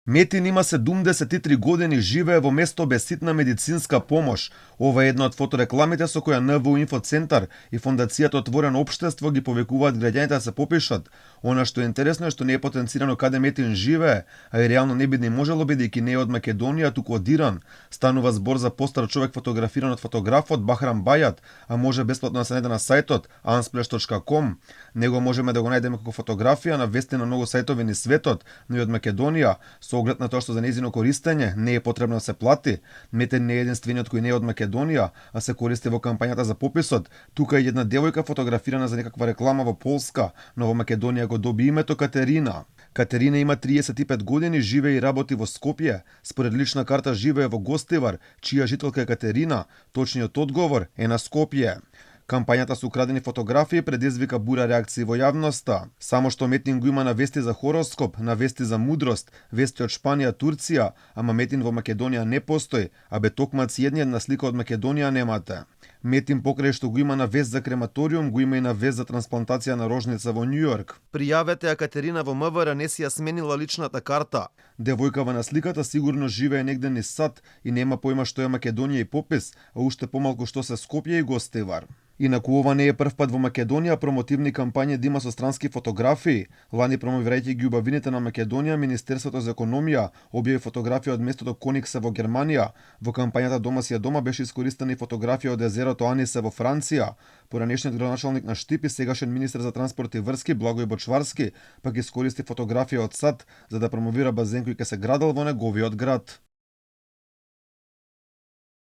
Метин има 73 години, живее во место без ситна медицинска помош. Ова е една од фоторекламите со која НВУ Инфоцентар и фондацијата Отворено општество ги повикуваат граѓаните да се попишат. Она што е интересно е што не е потенцирано каде Метин живее, а и реално не би ни можело бидејќи не е од Македонија, туку од Иран. Станува збор за постар човек фотографиран од фотографот Бахрам Бајат, а може бесплатно да се најде на сајтот unsplash.com. Него можеме да го најдеме како фотографија на вести на многу сајтови низ светот, но и од Македонија, со оглед на тоа што за нејзино користење не е потребно да се плати. Метин не е единствениот кој не е од Македонија, а се користи во кампањата за пописот. Тука е една девојка фотографирана за некаква реклама во Полска, но во Македонија го доби името Катерина. Катерина има 35 години, живее и работи во Скопје. Според лична карта живее во Гостивар, чија жителка е Катерина. Точниот одговор е на Скопје. Кампањата со украдени фотографии предизвика бура реакции во јавноста. Само што Метин го има на вести за хороскоп, на вести за мудрост, вести од Шпанија, Турција, ама Метин во Македонија не постои, а бе токмац една слика од Македонија немате. Метин покрај што го има на вест за крематориум, го има и на вест за трансплантација на рожница во Њујорк. Пријавете ја Катерина во МВР не си ја сменила личната карта. Девојкава на сликата сигурно живее негде низ сад и нема појма што е Македонија и попис, а уште помалку што се Скопје и Гостивар. Инаку ова не е прв пат во Македонија промотивни кампањи да има со странски фотографии. Лани промовирајќи ги убавините на Македонија, Министерството за економија објави фотографија од местото Кониксе во Германија. Во кампањата Дома си е дома беше искористена и фотографија од езерото Анисе во Франција. Поранешниот градоначалник на Штип и сегашен министер за транспорт и врски Благој Бочварски пак искористи фотографија од сад за да промовира базен кој ќе се градел во неговиот град.